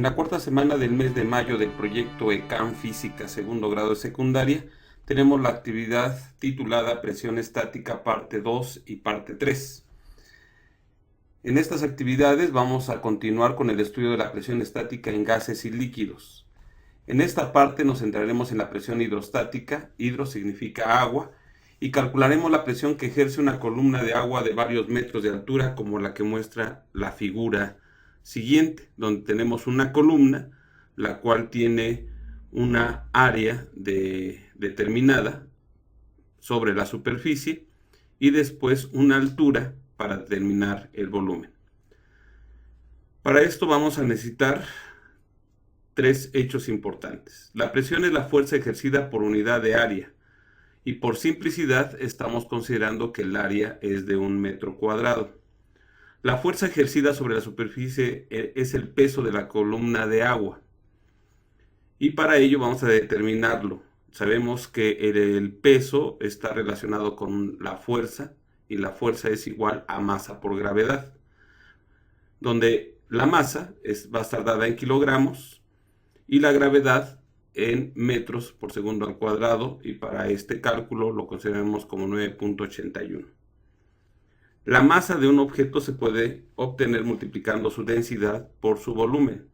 En la cuarta semana del mes de mayo del proyecto ECAM Física segundo grado de secundaria, tenemos la actividad titulada Presión estática parte 2 y parte 3. En estas actividades vamos a continuar con el estudio de la presión estática en gases y líquidos. En esta parte nos centraremos en la presión hidrostática, hidro significa agua, y calcularemos la presión que ejerce una columna de agua de varios metros de altura, como la que muestra la figura siguiente, donde tenemos una columna, la cual tiene una área determinada sobre la superficie y después una altura para determinar el volumen. Para esto vamos a necesitar tres hechos importantes. La presión es la fuerza ejercida por unidad de área, y por simplicidad estamos considerando que el área es de 1 metro cuadrado. La fuerza ejercida sobre la superficie es el peso de la columna de agua, y para ello vamos a determinarlo. Sabemos que el peso está relacionado con la fuerza, y la fuerza es igual a masa por gravedad, donde la masa va a estar dada en kilogramos y la gravedad en metros por segundo al cuadrado, y para este cálculo lo consideramos como 9.81. La masa de un objeto se puede obtener multiplicando su densidad por su volumen.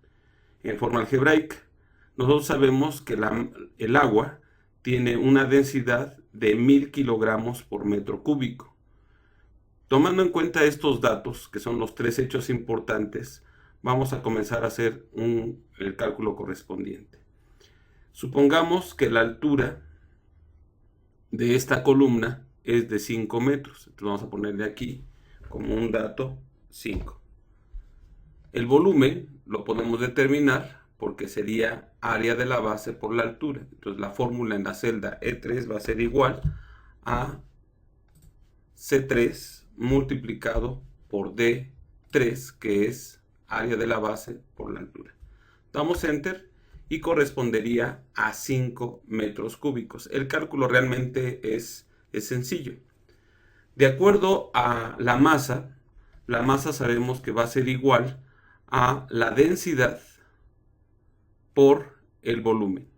En forma algebraica, nosotros sabemos que el agua tiene una densidad de 1000 kilogramos por metro cúbico. Tomando en cuenta estos datos, que son los tres hechos importantes, vamos a comenzar a hacer el cálculo correspondiente. Supongamos que la altura de esta columna es de 5 metros. Entonces vamos a ponerle aquí como un dato 5. El volumen lo podemos determinar porque sería área de la base por la altura. Entonces la fórmula en la celda E3 va a ser igual a C3 multiplicado por D3, que es área de la base por la altura. Damos Enter y correspondería a 5 metros cúbicos. El cálculo realmente es sencillo. De acuerdo a la masa sabemos que va a ser igual a la densidad por el volumen.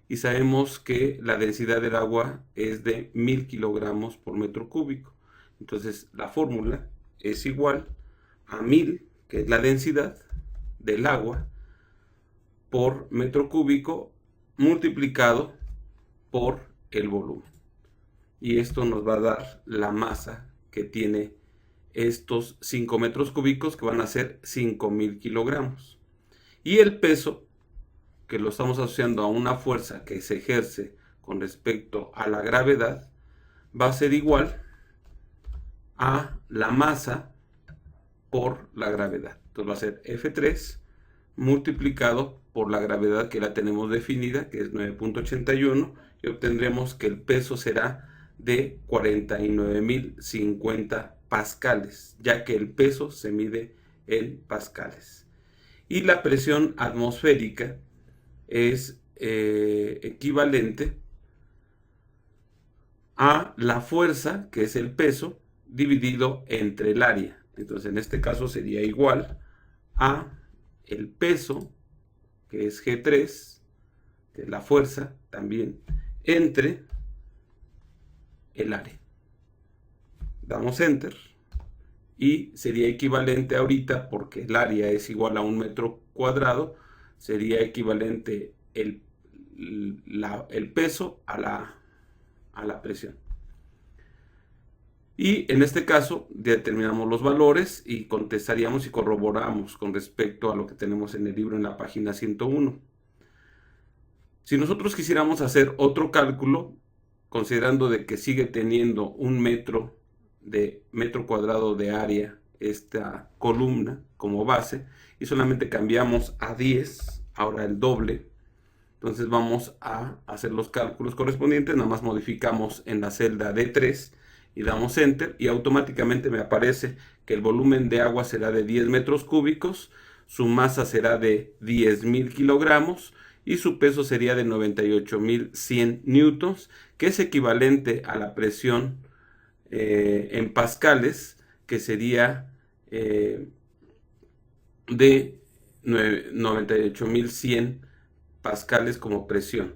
Y sabemos que la densidad del agua es de 1000 kilogramos por metro cúbico. Entonces la fórmula es igual a 1000, que es la densidad del agua, por metro cúbico multiplicado por el volumen. Y esto nos va a dar la masa que tiene estos 5 metros cúbicos, que van a ser 5000 kilogramos. Y el peso, que lo estamos asociando a una fuerza que se ejerce con respecto a la gravedad, va a ser igual a la masa por la gravedad. Entonces va a ser F3 multiplicado por la gravedad, que la tenemos definida, que es 9.81, y obtendremos que el peso será de 49.050 pascales, ya que el peso se mide en pascales. Y la presión atmosférica es equivalente a la fuerza, que es el peso, dividido entre el área. Entonces en este caso sería igual a el peso, que es G3, que es la fuerza también, entre el área. Damos Enter y sería equivalente ahorita, porque el área es igual a 1 metro cuadrado, sería equivalente el peso a la presión. Y en este caso determinamos los valores y contestaríamos y corroboramos con respecto a lo que tenemos en el libro en la página 101. Si nosotros quisiéramos hacer otro cálculo, considerando de que sigue teniendo 1 metro cuadrado de área esta columna como base, y solamente cambiamos a 10, ahora el doble, entonces vamos a hacer los cálculos correspondientes. Nada más modificamos en la celda D3 y damos Enter, y automáticamente me aparece que el volumen de agua será de 10 metros cúbicos, su masa será de 10.000 kilogramos y su peso sería de 98.100 newtons, que es equivalente a la presión en pascales, que sería de 98.100 pascales como presión,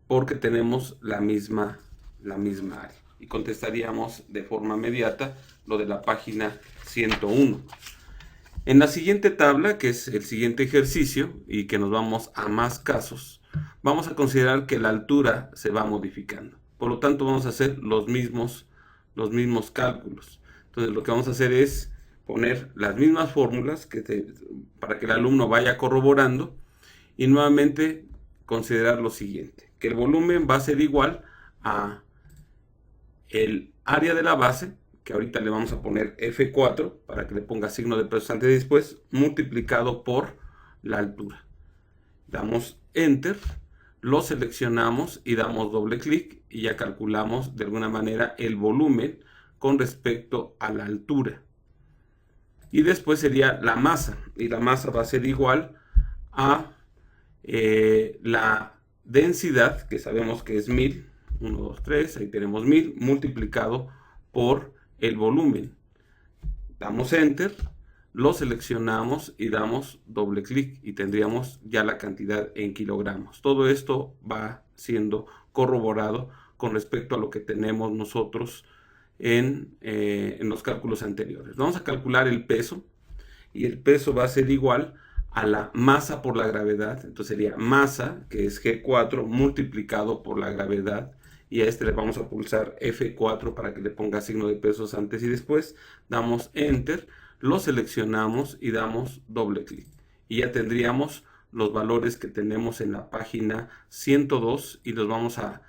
porque tenemos la misma área. Y contestaríamos de forma inmediata lo de la página 101. En la siguiente tabla, que es el siguiente ejercicio, y que nos vamos a más casos, vamos a considerar que la altura se va modificando. Por lo tanto, vamos a hacer los mismos cálculos. Entonces, lo que vamos a hacer es poner las mismas fórmulas para que el alumno vaya corroborando, y nuevamente considerar lo siguiente, que el volumen va a ser igual a el área de la base, que ahorita le vamos a poner F4 para que le ponga signo de pesos antes y después, multiplicado por la altura. Damos Enter, lo seleccionamos y damos doble clic y ya calculamos de alguna manera el volumen con respecto a la altura. Y después sería la masa, y la masa va a ser igual a la densidad, que sabemos que es 1000, 1, 2, 3, ahí tenemos 1000, multiplicado por el volumen. Damos Enter, lo seleccionamos y damos doble clic y tendríamos ya la cantidad en kilogramos. Todo esto va siendo corroborado con respecto a lo que tenemos nosotros en los cálculos anteriores. Vamos a calcular el peso, y el peso va a ser igual a la masa por la gravedad. Entonces sería masa, que es G4, multiplicado por la gravedad, y a este le vamos a pulsar F4 para que le ponga signo de pesos antes y después. Damos Enter, lo seleccionamos y damos doble clic. Y ya tendríamos los valores que tenemos en la página 102 y los vamos a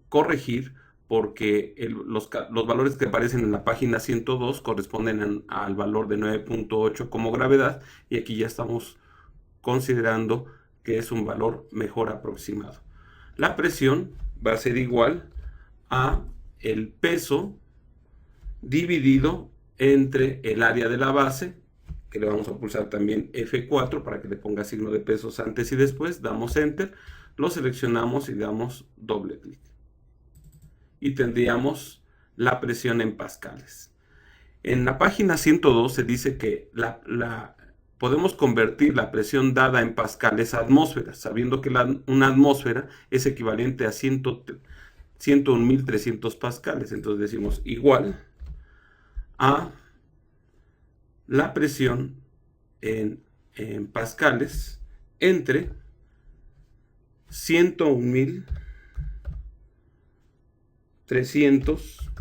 corregir, porque los valores que aparecen en la página 102 corresponden al valor de 9.8 como gravedad, y aquí ya estamos considerando que es un valor mejor aproximado. La presión va a ser igual a el peso dividido entre el área de la base, que le vamos a pulsar también F4 para que le ponga signo de pesos antes y después. Damos Enter, lo seleccionamos y damos doble clic. Y tendríamos la presión en pascales. En la página 102 se dice que podemos convertir la presión dada en pascales a atmósferas, sabiendo que una atmósfera es equivalente a 101.300 pascales. Entonces decimos igual a la presión en pascales entre 101.300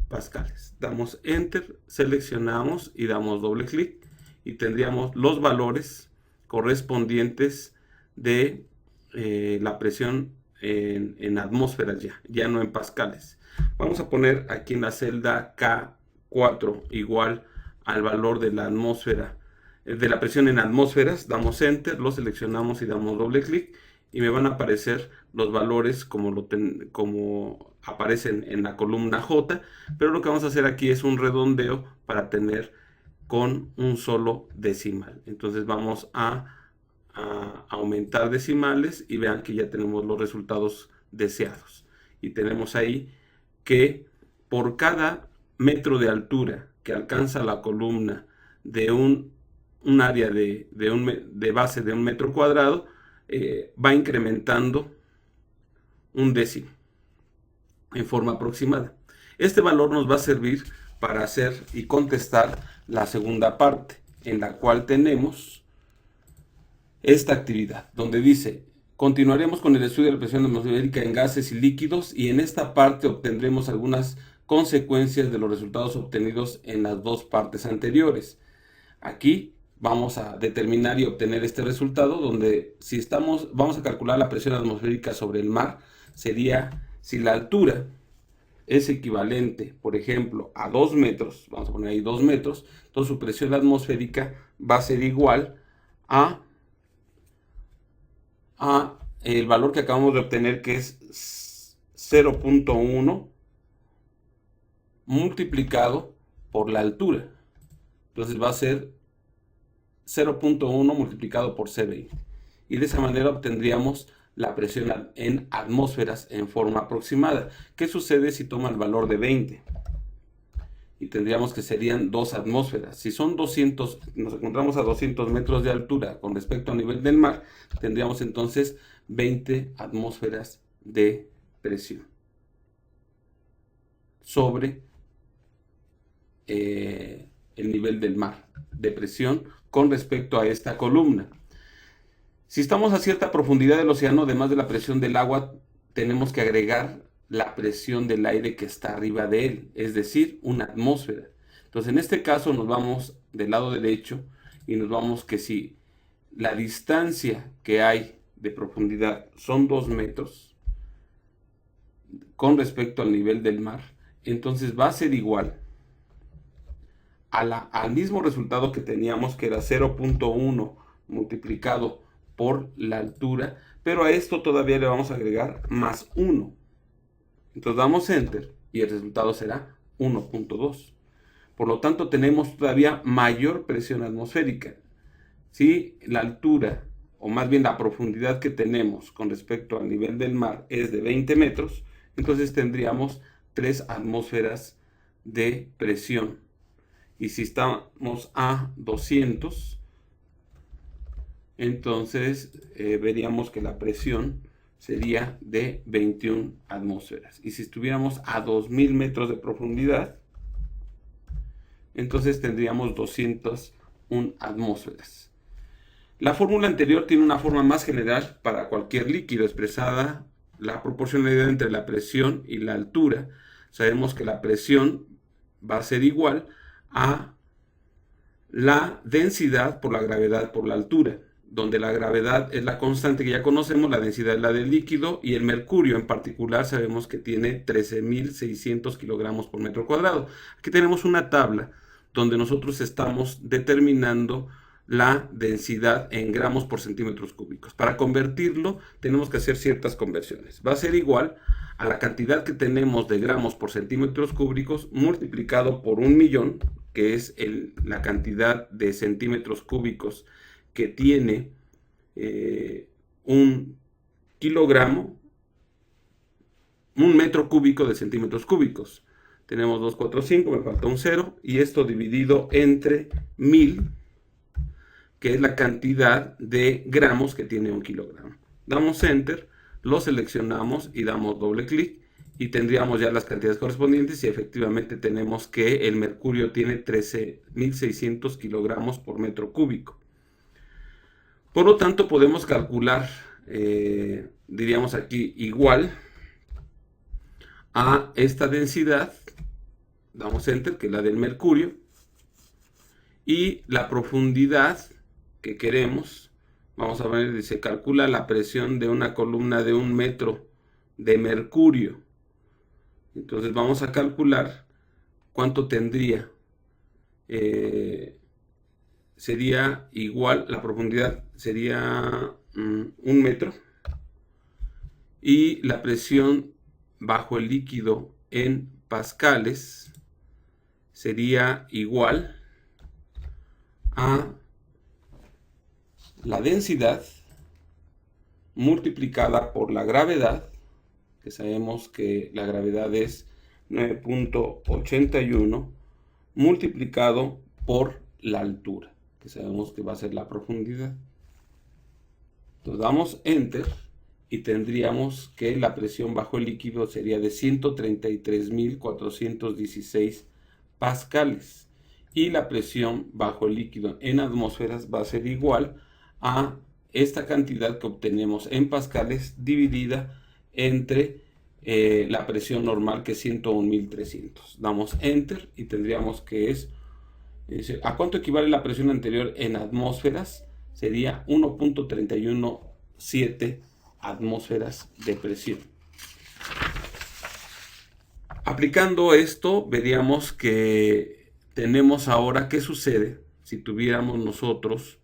pascales. Damos Enter, seleccionamos y damos doble clic y tendríamos los valores correspondientes de la presión en atmósferas, ya no en pascales. Vamos a poner aquí en la celda K4 igual al valor de la atmósfera, de la presión en atmósferas. Damos Enter, lo seleccionamos y damos doble clic y me van a aparecer los valores como aparecen en la columna J, pero lo que vamos a hacer aquí es un redondeo para tener con un solo decimal. Entonces vamos a aumentar decimales y vean que ya tenemos los resultados deseados. Y tenemos ahí que por cada metro de altura que alcanza la columna de un área de base de 1 metro cuadrado, va incrementando un décimo en forma aproximada. Este valor nos va a servir para hacer y contestar la segunda parte, en la cual tenemos esta actividad, donde dice: continuaremos con el estudio de la presión atmosférica en gases y líquidos, y en esta parte obtendremos algunas consecuencias de los resultados obtenidos en las dos partes anteriores. Aquí vamos a determinar y obtener este resultado, donde vamos a calcular la presión atmosférica sobre el mar. Sería, si la altura es equivalente, por ejemplo, a 2 metros, vamos a poner ahí 2 metros, entonces su presión atmosférica va a ser igual a el valor que acabamos de obtener, que es 0.1 multiplicado por la altura. Entonces va a ser 0.1 multiplicado por C20. Y de esa manera obtendríamos la presión en atmósferas en forma aproximada. ¿Qué sucede si toma el valor de 20? y tendríamos que serían 2 atmósferas. Si son 200, nos encontramos a 200 metros de altura con respecto al nivel del mar, tendríamos entonces 20 atmósferas de presión sobre el nivel del mar, de presión con respecto a esta columna. Si estamos a cierta profundidad del océano, además de la presión del agua, tenemos que agregar la presión del aire que está arriba de él, es decir, una atmósfera. Entonces, en este caso nos vamos del lado derecho y nos vamos que si la distancia que hay de profundidad son 2 metros con respecto al nivel del mar, entonces va a ser igual al mismo resultado que teníamos, que era 0.1 multiplicado por la altura, pero a esto todavía le vamos a agregar más 1. Entonces damos Enter y el resultado será 1.2. Por lo tanto, tenemos todavía mayor presión atmosférica. Si la altura, o más bien la profundidad que tenemos con respecto al nivel del mar es de 20 metros, entonces tendríamos 3 atmósferas de presión. Y si estamos a 200, entonces veríamos que la presión sería de 21 atmósferas. Y si estuviéramos a 2000 metros de profundidad, entonces tendríamos 201 atmósferas. La fórmula anterior tiene una forma más general para cualquier líquido, expresada la proporcionalidad entre la presión y la altura. Sabemos que la presión va a ser igual a la densidad por la gravedad por la altura, donde la gravedad es la constante que ya conocemos, la densidad es la del líquido, y el mercurio en particular sabemos que tiene 13.600 kilogramos por metro cuadrado. Aquí tenemos una tabla donde nosotros estamos determinando la densidad en gramos por centímetros cúbicos. Para convertirlo tenemos que hacer ciertas conversiones. Va a ser igual a la cantidad que tenemos de gramos por centímetros cúbicos multiplicado por 1.000.000, que es la cantidad de centímetros cúbicos que tiene un kilogramo, un metro cúbico de centímetros cúbicos. Tenemos 2, 4, 5, me falta un 0, y esto dividido entre 1000, que es la cantidad de gramos que tiene un kilogramo. Damos Enter, lo seleccionamos y damos doble clic, y tendríamos ya las cantidades correspondientes, y efectivamente tenemos que el mercurio tiene 13.600 kilogramos por metro cúbico. Por lo tanto, podemos calcular, diríamos aquí, igual a esta densidad, damos Enter, que es la del mercurio, y la profundidad que queremos, vamos a ver, se calcula la presión de una columna de 1 metro de mercurio. Entonces vamos a calcular cuánto tendría. Sería igual, la profundidad sería 1 metro, y la presión bajo el líquido en pascales sería igual a la densidad multiplicada por la gravedad, que sabemos que la gravedad es 9.81, multiplicado por la altura, que sabemos que va a ser la profundidad. Entonces damos Enter y tendríamos que la presión bajo el líquido sería de 133.416 pascales, y la presión bajo el líquido en atmósferas va a ser igual a esta cantidad que obtenemos en pascales dividida entre la presión normal, que es 101.300. Damos Enter y tendríamos que ¿a cuánto equivale la presión anterior en atmósferas? Sería 1.317 atmósferas de presión. Aplicando esto, veríamos que tenemos ahora qué sucede si tuviéramos nosotros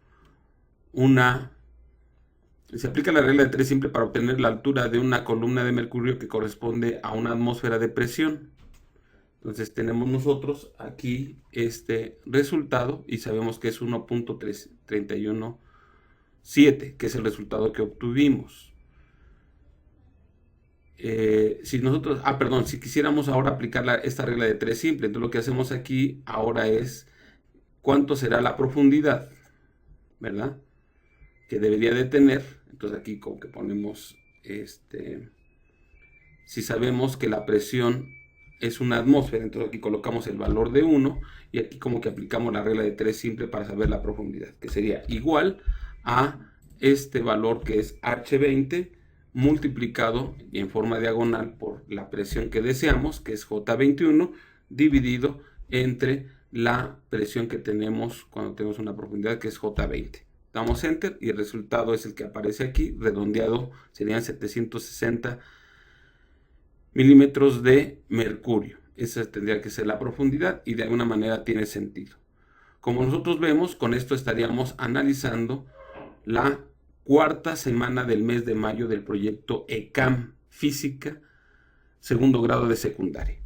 se aplica la regla de 3 simple para obtener la altura de una columna de mercurio que corresponde a una atmósfera de presión. Entonces tenemos nosotros aquí este resultado y sabemos que es 1.317, que es el resultado que obtuvimos. si nosotros, perdón, si quisiéramos ahora aplicar esta regla de 3 simple, entonces lo que hacemos aquí ahora es cuánto será la profundidad, ¿verdad? Que debería de tener. Entonces aquí como que ponemos, si sabemos que la presión es una atmósfera, entonces aquí colocamos el valor de 1 y aquí como que aplicamos la regla de 3 simple para saber la profundidad, que sería igual a este valor que es H20 multiplicado en forma diagonal por la presión que deseamos, que es J21, dividido entre la presión que tenemos cuando tenemos una profundidad, que es J20. Damos Enter y el resultado es el que aparece aquí, redondeado serían 760 milímetros de mercurio. Esa tendría que ser la profundidad y de alguna manera tiene sentido. Como nosotros vemos, con esto estaríamos analizando la cuarta semana del mes de mayo del proyecto ECAM Física, segundo grado de secundaria.